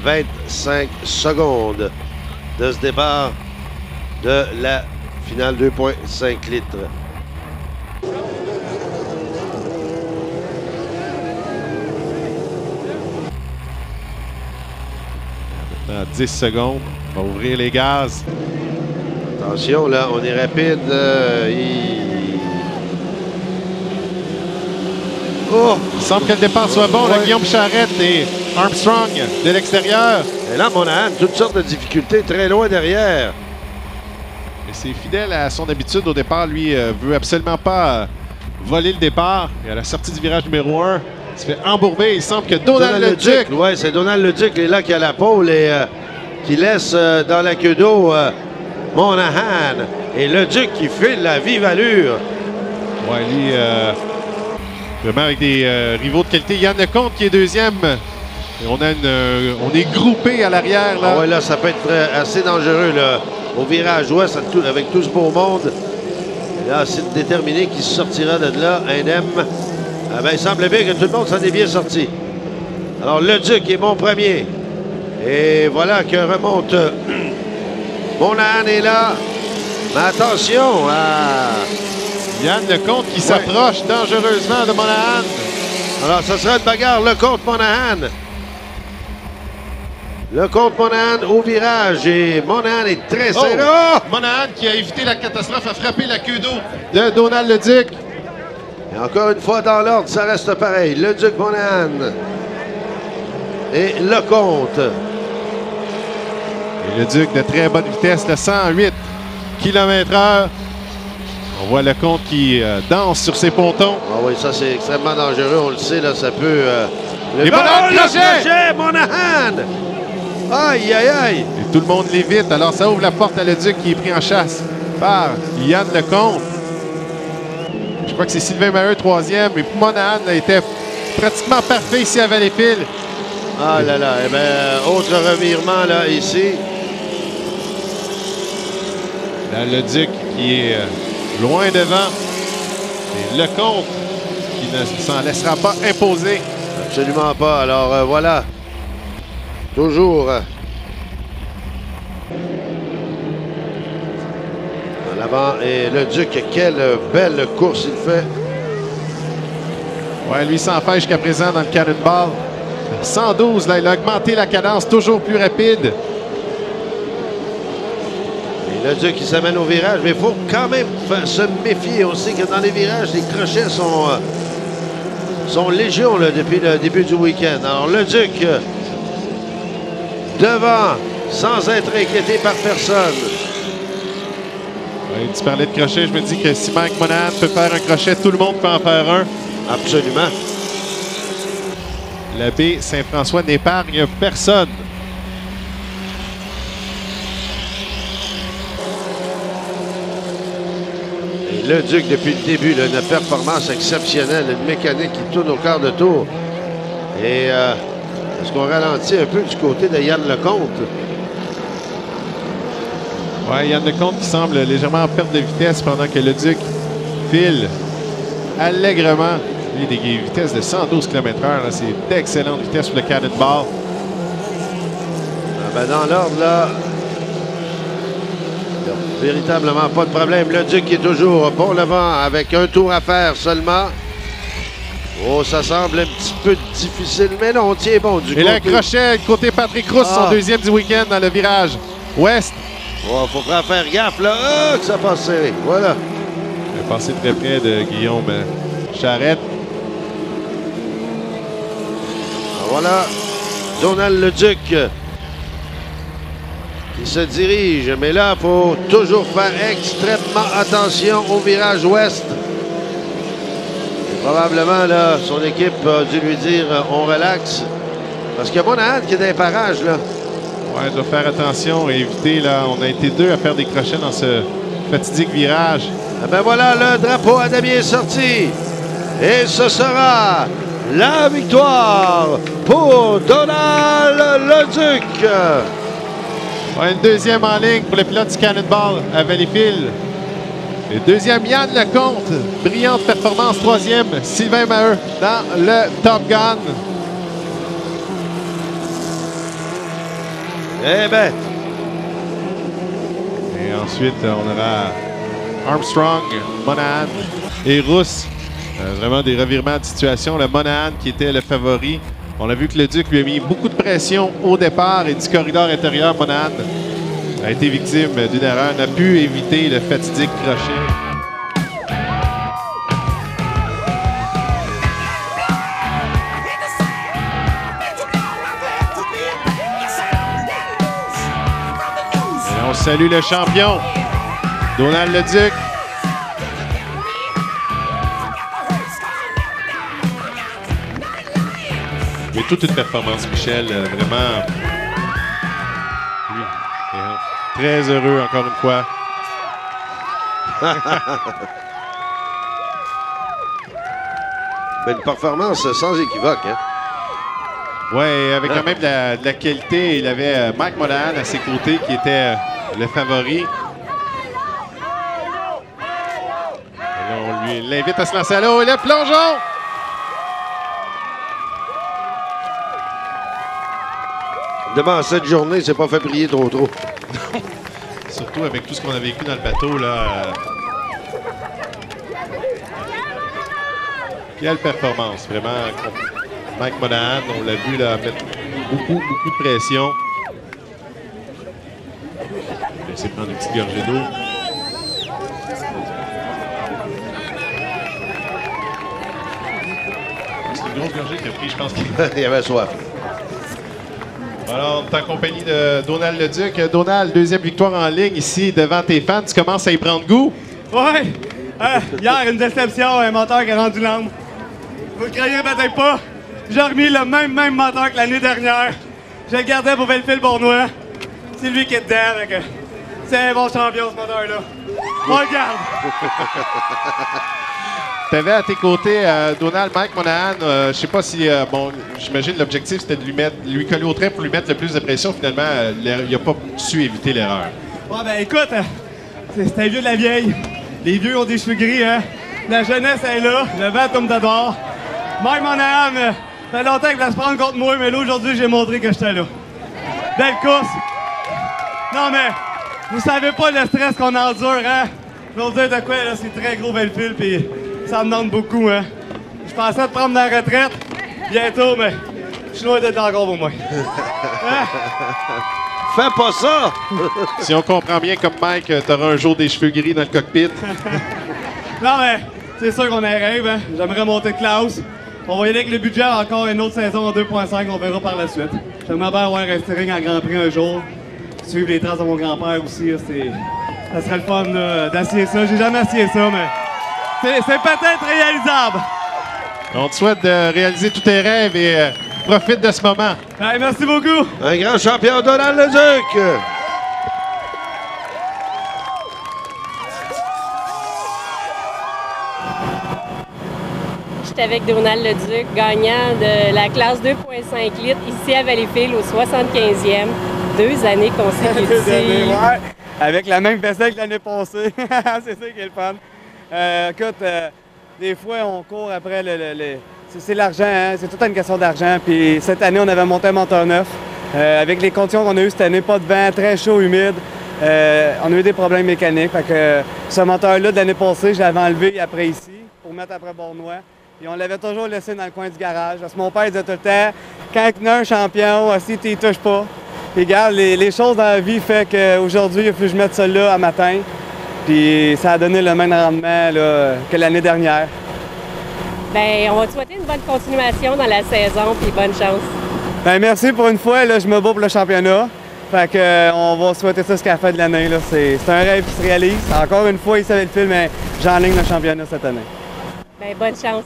25 secondes de ce départ de la finale 2,5 litres. Dans 10 secondes, on va ouvrir les gaz. Attention, là, on est rapide. Oh! Il semble que le départ soit bon. Là, Guillaume Charette et Armstrong de l'extérieur. Et là, Monahan, toutes sortes de difficultés, très loin derrière. Et c'est fidèle à son habitude au départ. Lui, veut absolument pas voler le départ. Et à la sortie du virage numéro 1, il se fait embourber. Il semble que Donald Leduc. Oui, c'est Donald Leduc qui est là, qui a la pole et qui laisse dans la queue d'eau Monahan. Et Leduc qui file la vive allure. Ouais, lui, vraiment avec des rivaux de qualité. Yann Lecomte qui est deuxième. Et on est groupé à l'arrière. Là. Ah ouais, là, ça peut être assez dangereux là, au virage ouest avec tout ce beau monde. Et là, c'est déterminé qui sortira de là indemne. Ah ben, il semble bien que tout le monde s'en est bien sorti. Alors, Leduc est mon premier. Et voilà que remonte Monahan est là. Mais attention à Yann Lecomte qui s'approche dangereusement de Monahan. Alors, ça sera une bagarre Lecomte-Monahan. Lecomte-Monahan au virage et Monahan est très serré. Oh! Monahan qui a évité la catastrophe a frappé la queue d'eau de Donald Leduc. Et encore une fois, dans l'ordre, ça reste pareil. Leduc-Monahan et Lecomte. Et Leduc de très bonne vitesse, de 108 km/h. On voit Lecomte qui danse sur ses pontons. Ah oui, ça c'est extrêmement dangereux, on le sait, là, ça peut... Et Monahan, le crochet, Monahan! Aïe, aïe, aïe! Et tout le monde l'évite, alors ça ouvre la porte à Leduc qui est pris en chasse par Yann Lecomte. Je crois que c'est Sylvain Maheu, troisième. Et Monahan a été pratiquement parfait ici à Valleyfield. Ah là là, eh bien, autre revirement là, ici. Là, Leduc qui est loin devant. Et Lecomte qui ne s'en laissera pas imposer. Absolument pas. Alors voilà. Toujours. À l'avant. Et Leduc, quelle belle course il fait. Ouais, lui s'en fait jusqu'à présent dans le Cannonball. 112, là, il a augmenté la cadence, toujours plus rapide. Et Leduc qui s'amène au virage, mais il faut quand même se méfier. On sait que dans les virages, les crochets sont légion là, depuis le début du week-end. Alors Leduc devant, sans être inquiété par personne. Ouais, tu parlais de crochet, je me dis que si Mike Monahan peut faire un crochet, tout le monde peut en faire un. Absolument. La baie Saint-François n'épargne personne. Et Leduc, depuis le début, là, une performance exceptionnelle, une mécanique qui tourne au quart de tour. Et est-ce qu'on ralentit un peu du côté de Yann Lecomte? Oui, Yann Lecomte qui semble légèrement en perte de vitesse pendant que Leduc file allègrement. Lui, des vitesses de 112 km/h. C'est d'excellente vitesse sur le Cannonball. Ah ben dans l'ordre, là, il n'y a véritablement pas de problème. Leduc qui est toujours bon l'avant avec un tour à faire seulement. Oh, ça semble un petit peu difficile, mais non, on tient bon du côté. Et là, crochet côté Patrick Rousse, son deuxième du week-end dans le virage ouest. Oh, faut faire gaffe, là. Oh, que ça passe serré. Voilà. Il est passé très près de Guillaume Charette. Voilà, Donald Leduc qui se dirige. Mais là, il faut toujours faire extrêmement attention au virage ouest. Et probablement, là, son équipe a dû lui dire on relaxe. Parce qu'il y a Monahan qui est dans les parages, là. Ouais, il doit faire attention et éviter, là. On a été deux à faire des crochets dans ce fatidique virage. Ah ben voilà, le drapeau à damier est sorti. Et ce sera la victoire pour Donald Leduc. Ouais, une deuxième en ligne pour le pilote du Cannonball à Valleyfield. Et deuxième, Yann Lecomte. Brillante performance. Troisième, Sylvain Maheu dans le Top Gun. Eh ben. Et ensuite, on aura Armstrong, Monahan et Rousse. Vraiment des revirements de situation. Le Monahan qui était le favori. On a vu que le Duc lui a mis beaucoup de pression au départ et du corridor intérieur. Monahan a été victime d'une erreur, n'a pu éviter le fatidique crochet. Et on salue le champion, Donald le Duc. Mais toute une performance, Michel, vraiment. Très heureux, encore une fois. Une performance sans équivoque. Hein? Oui, avec quand même de la qualité. Il avait Mike Monahan à ses côtés qui était le favori. Et là, on lui l'invite à se lancer à l'eau et le plongeon! Devant cette journée, c'est pas fait briller trop. Surtout avec tout ce qu'on a vécu dans le bateau, là. Quelle performance, vraiment. Mike Monahan, on l'a vu là, mettre beaucoup de pression. Il a essayé de prendre une petite gorgée d'eau. C'est une grosse gorgée qu'il a pris, je pense. Il avait soif. Alors, on est en compagnie de Donald le Duc. Donald, deuxième victoire en ligne ici devant tes fans. Tu commences à y prendre goût? Ouais! Hier, une déception, un moteur qui a rendu l'âme. Vous le croyez peut-être pas? J'ai remis le même moteur que l'année dernière. Je le gardais pour Belleville-Bournois. C'est lui qui est dedans. Donc, c'est un bon champion, ce moteur-là. On le garde! Tu avais à tes côtés Donald, Mike Monahan. Je sais pas si, bon, j'imagine l'objectif c'était de lui coller au trait pour lui mettre le plus de pression. Finalement, il n'a pas su éviter l'erreur. Ouais, ben écoute, c'est un vieux de la vieille. Les vieux ont des cheveux gris, hein. La jeunesse est là, le vent tombe d'abord. Mike Monahan, ça fait longtemps qu'il voulait se prendre contre moi, mais là, aujourd'hui, j'ai montré que j'étais là. Belle course. Non, mais vous savez pas le stress qu'on endure, hein. Je vais vous dire de quoi, là, c'est très gros Belleville, puis ça me demande beaucoup, hein. Je pensais de prendre la retraite bientôt, mais je suis loin d'être encore pour moi. Hein? Fais pas ça! Si on comprend bien, comme Mike, tu auras un jour des cheveux gris dans le cockpit. Non, mais c'est sûr qu'on a un rêve, hein. J'aimerais monter de classe. On va y aller avec le budget encore une autre saison en 2.5, on verra par la suite. J'aimerais bien avoir un restaurant en Grand Prix un jour. Suivre les traces de mon grand-père aussi, là, ça serait le fun d'essayer ça. J'ai jamais essayé ça, mais c'est peut-être réalisable. On te souhaite de réaliser tous tes rêves et profite de ce moment. Hey, merci beaucoup. Un grand champion, Donald le Duc! J'étais avec Donald le Duc, gagnant de la classe 2.5 litres ici à Valleyfield au 75e. 2 années consécutives. 2 années, ouais. Avec la même vaisselle que l'année passée. C'est ça qui est le fun. Écoute, des fois, on court après c'est l'argent, hein? C'est toute une question d'argent. Puis cette année, on avait monté un moteur neuf. Avec les conditions qu'on a eues cette année, pas de vent, très chaud, humide. On a eu des problèmes mécaniques. Fait que ce moteur-là de l'année passée, je l'avais enlevé après ici pour mettre après Bournois. Et on l'avait toujours laissé dans le coin du garage. Parce que mon père disait tout le temps, quand il y a un champion, si tu ne touches pas. Puis regarde, les choses dans la vie fait qu'aujourd'hui, il faut que je mette ça là à matin. Puis ça a donné le même rendement là, que l'année dernière. Bien, on va te souhaiter une bonne continuation dans la saison, puis bonne chance. Bien, merci pour une fois. Là, je me bats pour le championnat. Fait que, on va souhaiter ça jusqu'à la fin de l'année. C'est un rêve qui se réalise. Encore une fois, il savait le film, mais j'enligne le championnat cette année. Bien, bonne chance.